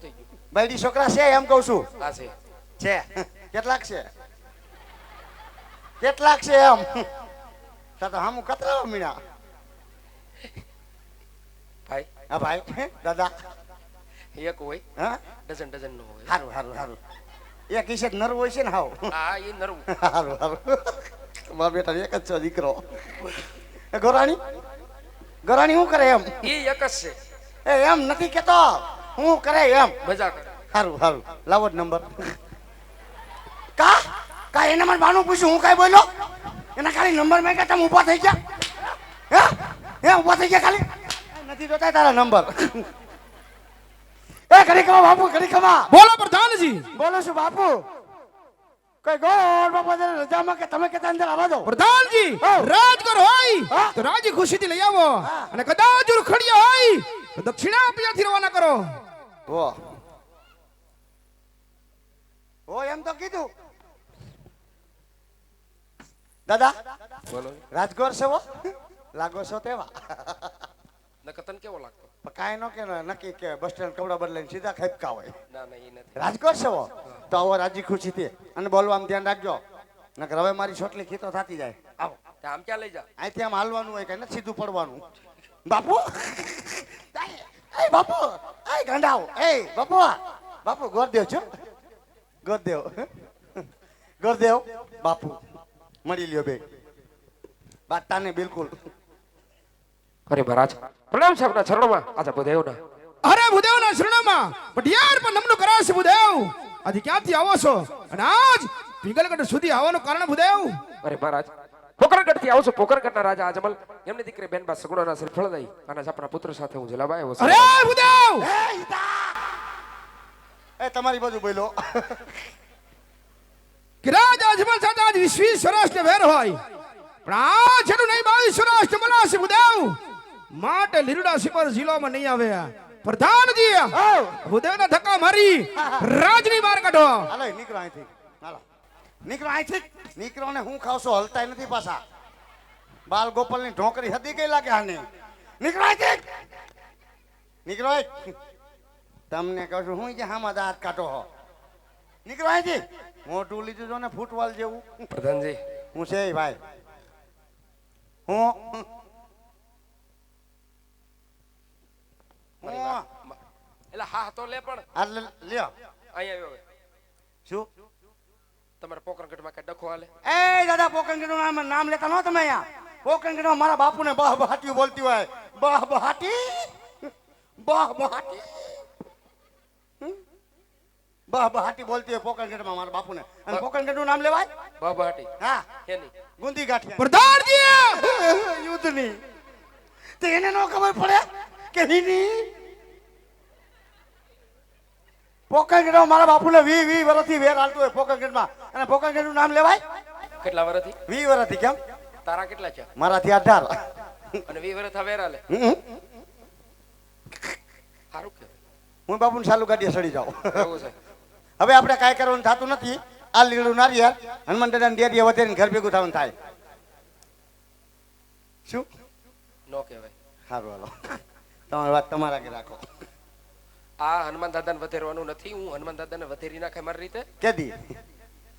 થઈ ગયું. બાયડી છોકરા છે એમ કહું છું. હા છે. છે કેટલાક છે? કેટલાક છે એમ? તો હામું કતરાવા મીણા. ભાઈ હા ભાઈ દાદા એક હોય હા ડઝન ડઝન નો હોય. સારું સારું સારું. એક ઈશે નરવું હોય છે ને હાવ. હા એ નરવું. સારું સારું. મારા બેટા એક જ છે દીકરો. ગોરાણી ગોરાણી શું કરે એમ? એ એક જ છે. એ એમ નથી કેતો, હું કરે એમ? મજા કરે. સારું સારું લાવો જ નંબર. કા કા એને મને બાનું પૂછ્યું, હું કઈ બોલ્યો? એના ખાલી નંબર મેં કે તમે ઊભા થઈ ગયા? હે ઊભા થઈ ગયા ખાલી? નથી જોતા તારા નંબર. એ ઘડી કમા બાપુ, ઘડી કમા. બોલો પ્રધાનજી. બોલો છું બાપુ. કઈ ગોળ બાપા રજામાં કે તમે કેતા અંદર આવવા દો. પ્રધાનજી રાજગર હોય તો રાજી ખુશીથી લઈ આવો, અને કદાચ ઉરખડિયા હોય તો દક્ષિણા આપ્યાથી રવાના કરો. ઓ એમ તો કીધું. દાદા બોલો. રાજગોર છે વો લાગો છો તેવા. નકતન કેવો લાગતો? કાંઈ નો કે નક્કી કે બસ સ્ટેન્ડ કપડા બદલાઈને સીધા ખેપકા હોય. ના ના એ નથી. રાજકોટ છે વો તો આવો રાજી ખુશીથી અને બોલવામાં ધ્યાન રાખજો, નકર હવે મારી છોટલી ખીતો થતી જાય. આવો આમ ક્યાં લઈ જા? અહીંથી આમ હાલવાનું હોય કે નથી સીધું પડવાનું. બાપુ એ બાપુ એ ગંડાઓ એ બાપુ બાપુ ગોરદેવ છો ગોરદેવ ગોરદેવ બાપુ મળી લ્યો બે બાટાને બિલકુલ. અરે મહારાજ પ્રણામ છે આપના ચરણોમાં. આજા ભૂદેવના. અરે ભૂદેવના શરણમાં પટિયાર પર નમનું કરાશે ભૂદેવ. આજે ક્યાંથી આવો છો અને આજ પિંગલગઢ સુધી આવવાનું કારણ ભૂદેવ? અરે મહારાજ પોકરગઢ થી આવું છું. પોકરગઢના રાજા અજમલ એમની દીકરી બેનબા સગુણાના શ્રીફળ દઈ અને આપણા પુત્ર સાથે હું જલાબા આવ્યો છું. અરે ભૂદેવ એ તમારી બાજુ બોલો. કે રાજા અજમલ સાથે આજ 20 વર્ષ ને વેર હોય, પણ આ જેનું નહીં 22 વર્ષ ને મનાશે ભૂદેવ, માટે લીરડા સિપર જિલ્લામાં નહીં આવે. પ્રધાનજી ભૂદેવના ધક્કા મારી રાજની બહાર કાઢો. હાલો નીકળો અહીંથી. હાલો નીકળો અહીંથી. નીકળો ને હું ખાવશો હલતાય નથી પાછા. બાલ ગોપાલની ઢોકરી હદી ગઈ લાગે આને. નીકળો અહીંથી. નીકળો તમને કહું છું હું જે હામાં દાંત કાઢો હો. નીકળો અહીંથી. મોટું લીધું જો ને ફૂટવાલ જેવું. પ્રધાનજી હું છે ભાઈ હું એટલે હા તો લે પણ આ લ્યો અહીંયા આવ્યો. શું તમારે પોકરગઢમાં કઈ ડખો હાલે? એ દાદા પોકરગઢનું નામ લેતા ન તમે અહીંયા. પોકરગઢમાં મારા બાપુને બહ બહાટી બોલતી હોય. બહ બહાટી બહ બહાટી બહ બહાટી બોલતી હોય પોકરગઢમાં મારા બાપુને. અને પોકરગઢનું નામ લેવાય? બાબાટી. હા એની ગુંદી ગાંઠિયા પ્રધાનજી યુદ્ધની. તો એને ન ખબર પડે કે હીની પોકરગઢમાં મારા બાપુને 20 વર્ષથી વેર હાલતું હોય પોકરગઢમાં. અને પોકરગઢનું નામ લેવાય? કેટલા વર્ષથી? 20 વર્ષથી. કેમ? તારા કેટલા છે? મારાથી 18. અને 20 વર્ષ થા વેરા લે. સારું કે હું બાપુને ચાલુ ગાડીએ સડી જાઉં. એવું છે. હવે આપણે કાંઈ કરવાનું થતું નથી. આ લીલું નારિયેળ હનુમાન દાદાને ડેરીએ વધેરીને ઘર ભેગું થવાનું થાય. શું નો કહેવાય. સારું હાલો તમારી વાત તમારા કે રાખો. આ હનુમાન દાદાને વધેરવાનું નથી. હું હનુમાન દાદાને વધેરી નાખે મારી રીતે કેદી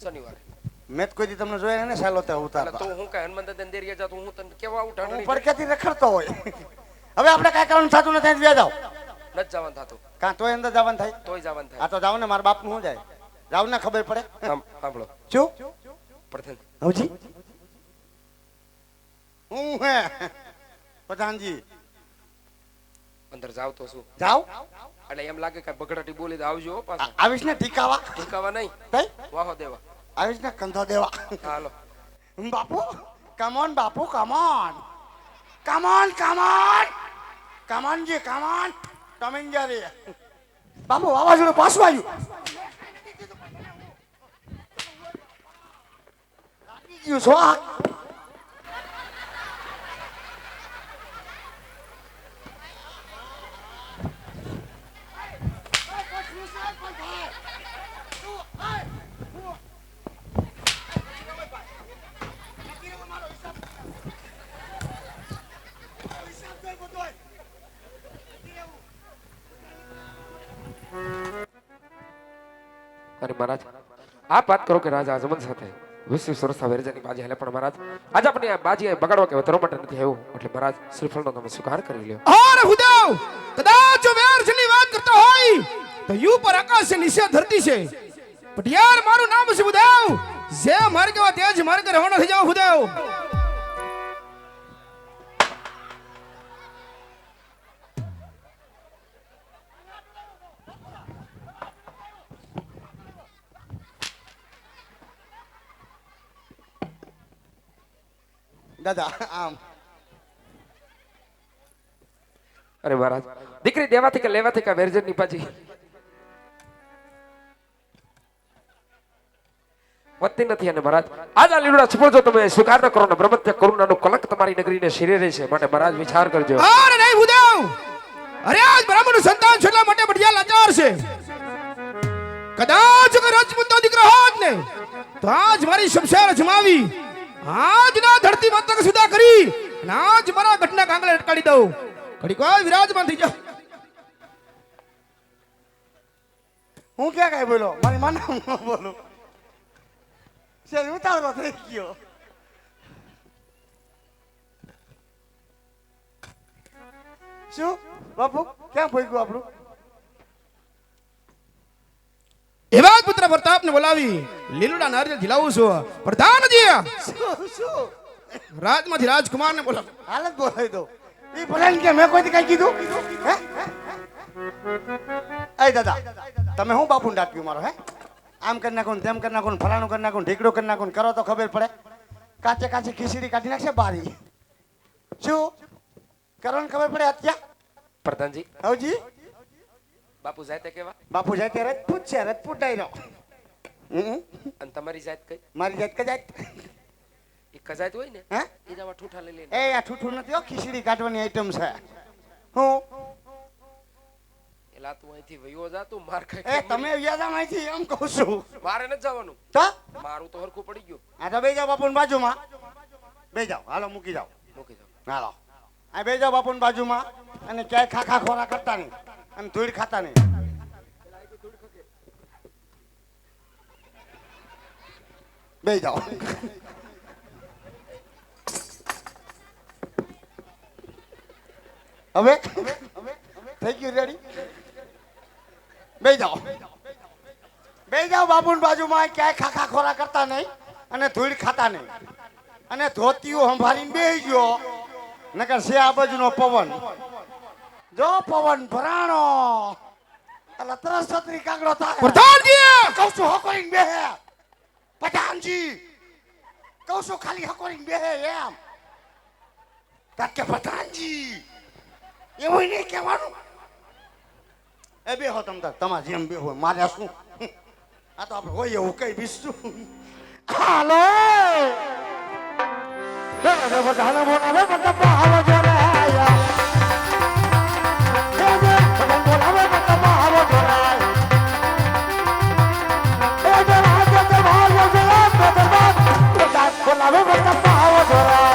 શનિવારે. મેં તો કોઈ દી તમને જોયા ને સાલો તે એટલે ઉતારતા. તો હું કઈ હનુમાન દાદાને દેરીએ જાતો હું તને કેવા હું ઉઠાડી પડકેથી રખડતો હોય. હવે આપણે કાંઈ કરવાનું થતું નથી. વ્યા જાઓ. નથી જવાનું થતું. કાં તોય અંદર જવાનું થાય. તોય જવાનું આ થાય. તો જાવ ને મારા બાપનું શું જાય. જાવ ને ખબર પડે. સાંભળો શું પ્રધાન હવજી હું હે પ્રધાનજી અંદર જાવ તો શું જાવ એટલે એમ લાગે કે બગડાટી બોલી તો આવજો પાછા. આવીશ ને ટીકાવા ઠીકાવા નહીં તઈ વાહો દેવા. આવીશ ને કંધો દેવા. હાલો બાપુ કમોન બાપુ કમોન કમોન કમોન કમોનજી કમોન ટમેંજારી. બાપુ વાવાઝોડું પાછું આવ્યું. લાગી ગયું છો આ. અને મહારાજ આપ વાત કરો કે રાજા અજમલ સાથે 20 વર્ષના વેરજાની બાજી હાલે, પણ મહારાજ આજે આપણે આ બાજી બગાડવા કે વધારવા માટે નથી આવ્યો, એટલે મહારાજ શ્રીફળનો તમે સ્વીકાર કરી લ્યો. અરે ભૂદેવ, કદાચ જો વેરજની વાત કરતા હોય તો યુ પર આકાશ છે, નીચે ધરતી છે, પણ યાર મારું નામ છે ભૂદેવ. જે માર્ગ હોય તે જ માર્ગે રવાના થઈ જાઓ ભૂદેવ. દાદા આમ અરે મહારાજ દીકરી દેવાથી કે લેવાથી કે વેરજની બાજી વધતી નથી, અને મહારાજ આજ આ લીલુડા સફળ જો તમે સ્વીકાર ન કરો ને બ્રહ્મત્ય કરુણાનું કલંક તમારી નગરીને શિરે રહેશે, માટે મહારાજ વિચાર કરજો. અરે નહીં ભૂદેવ, અરે આજ બ્રાહ્મણનું સંતાન છે એટલા માટે બઢિયા લાચાર છે. કદાચ અગર રાજપૂતનો દીકરો હોત ને તો આજ મારી શમશેર જમાવી, આજ ના ધરતી મસ્તક સુધા કરી, અને આજ મારા ગઢના કાંગલે અટકાડી દઉં. ઘડી કોઈ વિરાજમાન થઈ જાઓ. હું ક્યાં કઈ બોલો, મારી માને હું ન બોલું. શેર ઉતાવળો થઈ ગયો. શું બાપુ ક્યાં ભોગ્યું આપણું? એવા જ પુત્ર પ્રતાપને બોલાવી લીલુડા નારિયેળ ખીલાવું છું. પ્રધાનજી, શું રાજમાંથી રાજકુમારને બોલાવો. હાલત બોલાવી દો. એ ભલે કે મેં કોઈ કઈ કીધું? હે એ દાદા તમે હું બાપુને ડાંટ્યું મારો? હે આમ કરી નાખો તેમ કરી નાખો, ફલાણું કરી નાખો, ઢીકડું કરી નાખો, કરો તો ખબર પડે. કાચે કાચે ખીચડી કાઢી નાખશે બારી. શું કરો ને ખબર પડે અત્યારે? પ્રધાનજી હવજી બાપુ જાય તે કેવા? બાપુ જાય ત્યારે પૂછશે, રજપૂત ડાયરો. અને તમારી જાત કઈ? મારી જાત કજાત. એ કજાત હોય ને હે એ જવા ઠૂઠા લઈ લઈને. એ આ ઠૂઠું નથી હો, ખીચડી કાઢવાની આઈટમ છે. હું એલા તું અહીંથી વયો જા, તું માર ખાઈ એ તમે વ્યાજા માંથી એમ કહું છું. મારે નથી જવાનું, તો મારું તો હરખું પડી ગયું. આ તો બે જાઓ બાપુની બાજુમાં. બે જાઓ, હાલો મૂકી જાઓ. મૂકી જાઓ. હાલો આ બે જાઓ બાપુની બાજુમાં, અને ક્યાંય ખાખા ખોરા કરતા નહીં અને ધૂળ ખાતા નહીં. બે જાઓ. હવે થઈ ગયું રેડી? બે જાઓ, બે જાઓ બાપુની બાજુમાં, ક્યાંય ખાખા ખોરા કરતા નહીં અને ધૂળ ખાતા નહીં, અને ધોતિયું સંભાળીને બેહી ગયો. નકર છે આ બાજુનો પવન, જો પવન ભરાણો એટલે તરસ છત્રી કાગડો થાય. પ્રધાનજી, કહું છું હકોરીને બેહે. પ્રધાનજી કહું છું ખાલી હકોરીને બેહે એમ. કે પ્રધાનજી એવું નહીં કહેવાનું. એ બેહો તમ તાર, તમારે જેમ બેહો મારે શું. આ તો આપણે હોય એવું કઈ બીજું. હાલો બધાને બોલાવે, બધા હાલો જરા આયા. બોલાવે બધા હાલો જરા. એ જરા જરા હાલો જરા, બધા બોલાવે બધા હાલો જરા.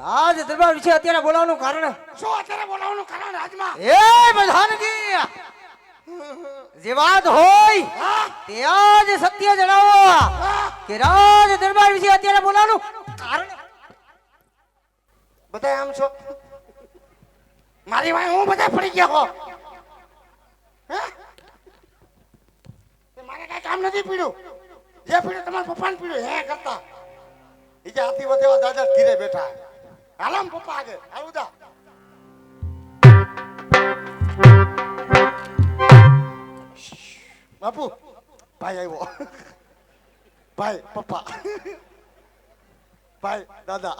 રાજ દરબાર વિશે અત્યારે બોલાવવાનું કારણ શું અત્યારે બોલાવવાનું કારણ રાજમાં એ પ્રધાનજી જે વાત હોય ત્યાં જ સત્ય જણાવો કે રાજ દરબાર વિશે અત્યારે બોલાવવાનું કારણ બધા આમ છો મારી વાય હું બધા પડી ગયા હો હે? તે મારે કઈ કામ નથી પીડ્યું જે પીડ્યું તમારા પપ્પાને પીડ્યું હે કરતા ઈ જે હાથી વધેવા દાદા ઘીરે બેઠા હાલામ પપ્પા આગળ હાલું દા બાપુ ભાઈ આવ્યો ભાઈ પપ્પા ભાઈ દાદા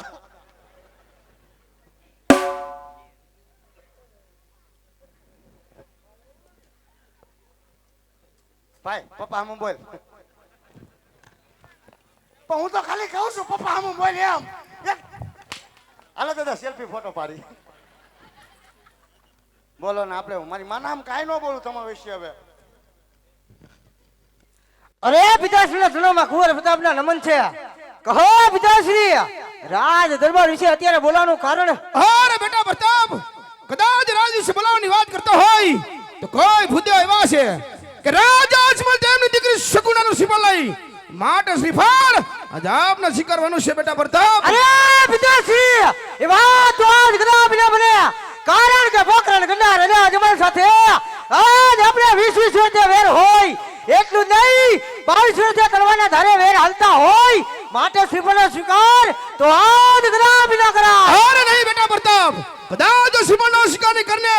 ભાઈ પપ્પા આમ બોલ પણ હું તો ખાલી કહું છું પપ્પા આમ બોલ એમ હાલો દાદા સેલ્ફી ફોટો પાડી બોલો ને આપણે મારી માના આમ કાંઈ ન બોલું તમારા વિશે હવે અરે પિતાશ્રીના જન્મમાં કુંવર પ્રતાપના નમન છે કહો પિતાશ્રી રાજ દરબાર વિશે અત્યારે બોલાવવાનું કારણ અરે બેટા પ્રતાપ કદાચ રાજ વિશે બોલાવવાની વાત કરતો હોય તો કોઈ ભૂદેવ એવા છે કે રાજા અજમલ તેમની દીકરી શકુનાનું શ્રીફળ લઈ માટે શ્રીફળ અજાબના શિખરવાનું છે બેટા પ્રતાપ. અરે પિતાશ્રી એ વાત તો આજ કદાચ ન બને કારણ કે પોખરણ ગંડા રાજા અજમલ સાથે આજ આપણે 20 વર્ષથી વેર હોય એટલું નહીં 22 વર્ષથી કરવાના ધારે વેર હાલતા હોય માટે શ્રીફળનો સ્વીકાર તો આજ કદાચ ન કરાય. અરે નહીં બેટા પ્રતાપ કદાચ શ્રીફળનો સ્વીકાર નહીં કરને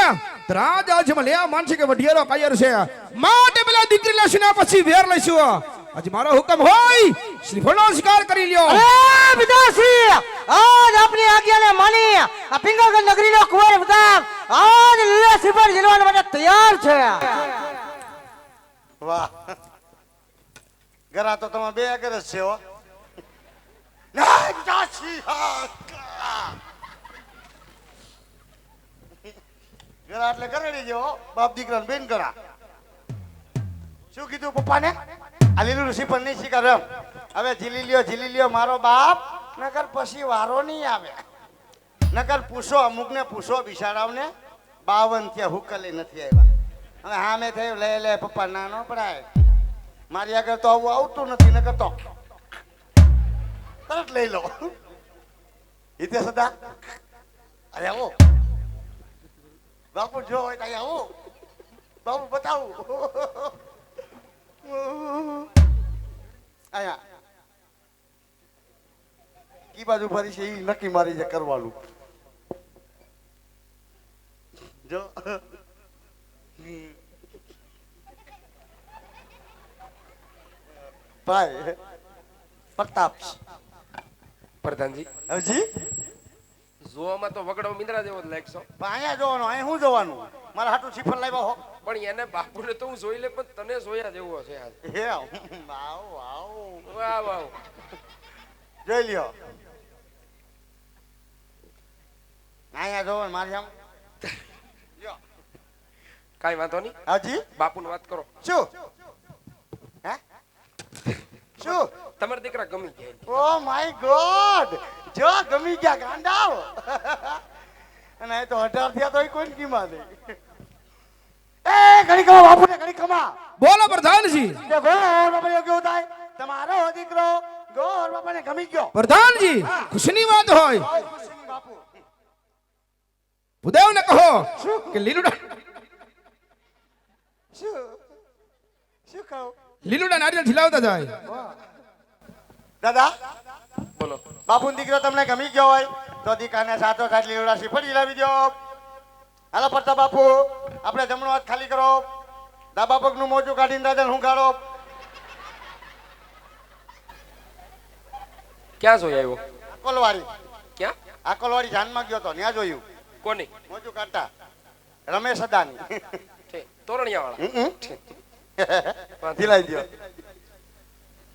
તો રાજા અજમલ એવા માનશે કે વઢિયારો કાયર છે માટે પેલા દીકરી લેશું ને પછી વેર લઈશું. આજ મારો હુકમ હોય શ્રીફળનો સ્વીકાર કરી લ્યો. અરે પિતાશ્રી આજ આપની આજ્ઞાને માની આ પિંગલગઢ નગરીનો કુંવર પ્રતાપ આજ લીલા શ્રીફળ ઝીલવા માટે તૈયાર છે. વાહ ઘરા તો તમે બે આગળ જ છે હો ના ચાચી ઘરા એટલે કરેડી ગયો બાપ દીકરાને બેન કરા શું કીધું પપ્પાને આ લીલું શ્રીફળ નહીં શીખર એમ હવે ઝીલી લ્યો મારો બાપ નકર પછી વારો નહીં આવે નકર પૂછો અમુકને પૂછો બિચારાવને 52 થયા હુકલે નથી આવ્યા હવે હા મેં થયું લે પપ્પા નાનો પડાય મારી આગળ તો આવું આવતું નથી નકર તો તરત લઈ લો હિતે સદા અરે આવો બાપુ જો હોય તો આવો બાપુ બતાવું આયા કી બાજુ ફરી છે એ નક્કી મારી છે કરવાનું જો ભાઈ પ્રતાપ પ્રધાનજી હજી જોવામાં તો વગડો મિંદરા જેવો જ લાગશો પણ અહીંયા જોવાનું અહીંયા શું જોવાનું મારા હાટું શ્રીફળ લાવ્યા હો પણ એને બાપુને તો હું જોઈ લે પણ તને જોયા જેવો છે આજ. હે આવો વાહ વાહ જોઈ લ્યો અહીંયા જોવાનું મારી આમ કાઈ વાંધો નહીં હાજી બાપુને વાત કરો. શું હે શું તમારા દીકરા ગમી ગયા. ઓ માય ગોડ જો ગમી ગયા ગાંડાવ અને એ તો 18 થયા તોય કોઈ કીમા નહીં એ ઘડી કમા બાપુ ને ઘડી કમા બોલો પ્રધાનજી. તે ગોર બાપા કેવું થાય તમારો દીકરો ગોર બાપાને ગમી ગયો પ્રધાનજી ખુશીની વાત હોય ખુશીની બાપુ ભૂદેવને કહો કે લીલુડા શું કહું લીલુડા નારિયેળ ઝીલાવતા જાય. દાદા બોલો બાપુ દીકરો તમને ગમી ગયો હોય તો દીકાને સાતો સાત લીવડા શ્રીફળ ઝીલાવી દો. હાલો પડતા બાપુ આપણે જમણો હાથ ખાલી કરો ડાબા પગનું મોજું કાઢીને દાદા હું ગાળો ક્યાં જોઈ આવ્યો? કોલવાડી ક્યાં? આ કોલવાડી જાનમાં ગયો તો ત્યાં જોયું કોની? મોજું કાઢતા રમેશ અદાની તોરણિયા વાળા. ઝીલાઈ દો